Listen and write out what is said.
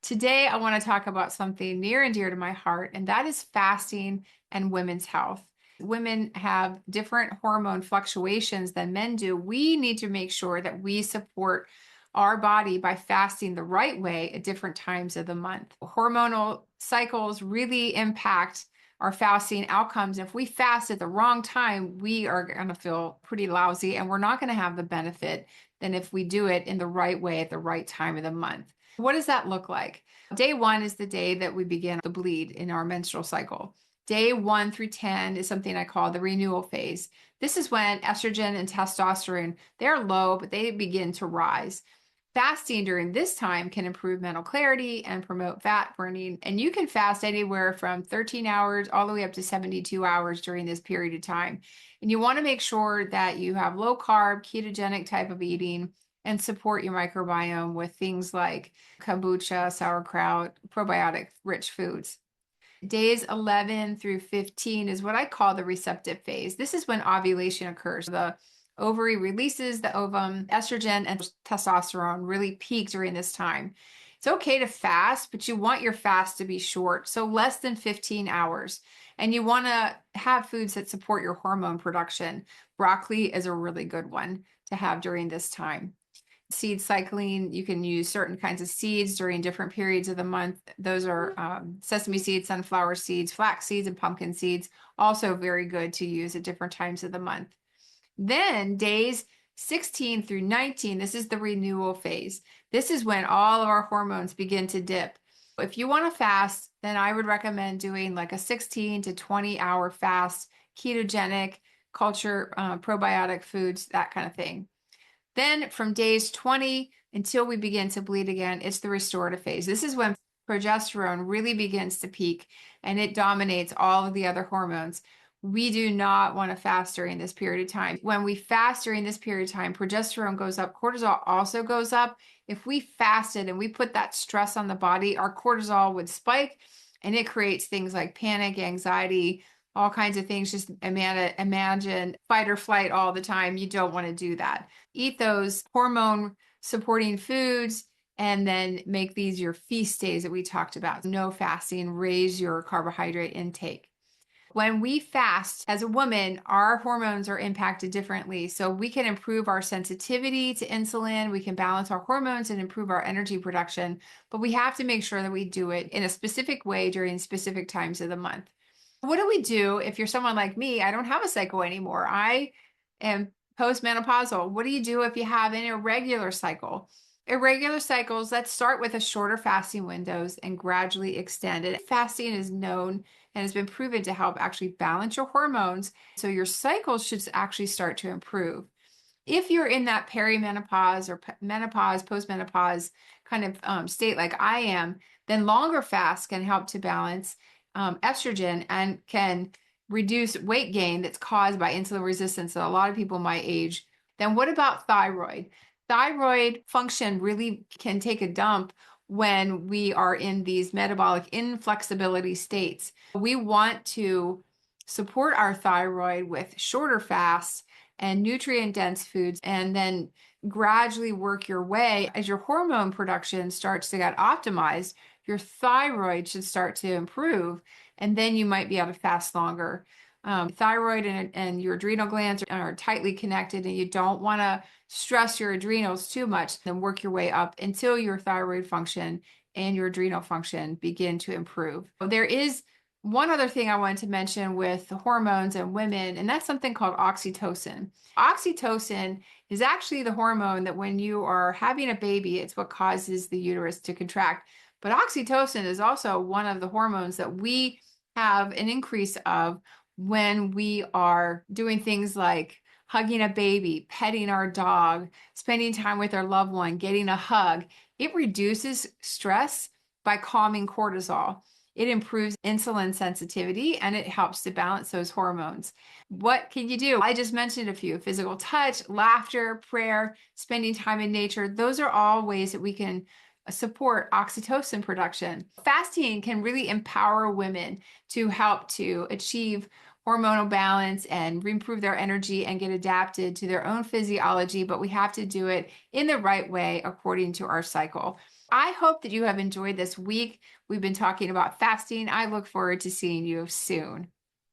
Today, I want to talk about something near and dear to my heart, and that is fasting and women's health. Women have different hormone fluctuations than men do. We need to make sure that we support our body by fasting the right way at different times of the month. Hormonal cycles really impact our fasting outcomes. If we fast at the wrong time, we are going to feel pretty lousy and we're not going to have the benefit than if we do it in the right way at the right time of the month. What does that look like? Day one is the day that we begin the bleed in our menstrual cycle. Day 1 through 10 is something I call the renewal phase. This is when estrogen and testosterone, they're low, but they begin to rise. Fasting during this time can improve mental clarity and promote fat burning. And you can fast anywhere from 13 hours all the way up to 72 hours during this period of time. And you want to make sure that you have low carb, ketogenic type of eating and support your microbiome with things like kombucha, sauerkraut, probiotic rich foods. Days 11 through 15 is what I call the receptive phase. This is when ovulation occurs. The ovary releases the ovum, estrogen and testosterone really peak during this time. It's okay to fast, but you want your fast to be short, so less than 15 hours. And you want to have foods that support your hormone production. Broccoli is a really good one to have during this time. Seed cycling, you can use certain kinds of seeds during different periods of the month. Those are sesame seeds, sunflower seeds, flax seeds, and pumpkin seeds. Also very good to use at different times of the month. Then days 16 through 19, this is the renewal phase. This is when all of our hormones begin to dip. If you want to fast, then I would recommend doing like a 16 to 20 hour fast, ketogenic, culture, probiotic foods, that kind of thing. Then from days 20 until we begin to bleed again, it's the restorative phase. This is when progesterone really begins to peak and it dominates all of the other hormones. We do not want to fast during this period of time. When we fast during this period of time, progesterone goes up, cortisol also goes up. If we fasted and we put that stress on the body, our cortisol would spike and it creates things like panic, anxiety, all kinds of things. Just imagine fight or flight all the time. You don't want to do that. Eat those hormone supporting foods and then make these your feast days that we talked about. No fasting, raise your carbohydrate intake. When we fast as a woman, our hormones are impacted differently. So we can improve our sensitivity to insulin, we can balance our hormones and improve our energy production, but we have to make sure that we do it in a specific way during specific times of the month. What do we do if you're someone like me? I don't have a cycle anymore. I am postmenopausal. What do you do if you have an irregular cycle? Irregular cycles, let's start with a shorter fasting windows and gradually extend it. Fasting is known and has been proven to help actually balance your hormones, so your cycles should actually start to improve. If you're in that perimenopause or menopause, postmenopause kind of state like I am, then longer fasts can help to balance estrogen and can reduce weight gain that's caused by insulin resistance in a lot of people my age. Then what about thyroid? Thyroid function really can take a dump when we are in these metabolic inflexibility states. We want to support our thyroid with shorter fasts and nutrient-dense foods, and then gradually work your way as your hormone production starts to get optimized. Your thyroid should start to improve, and then you might be able to fast longer. Thyroid and your adrenal glands are tightly connected, and you don't want to stress your adrenals too much. Then work your way up until your thyroid function and your adrenal function begin to improve. There is one other thing I wanted to mention with the hormones and women, and that's something called oxytocin. Oxytocin is actually the hormone that when you are having a baby, it's what causes the uterus to contract. But oxytocin is also one of the hormones that we have an increase of when we are doing things like hugging a baby, petting our dog, spending time with our loved one, getting a hug. It reduces stress by calming cortisol. It improves insulin sensitivity and it helps to balance those hormones. What can you do? I just mentioned a few: physical touch, laughter, prayer, spending time in nature. Those are all ways that we can support oxytocin production. Fasting can really empower women to help to achieve hormonal balance and improve their energy and get adapted to their own physiology, but we have to do it in the right way according to our cycle. I hope that you have enjoyed this week. We've been talking about fasting. I look forward to seeing you soon.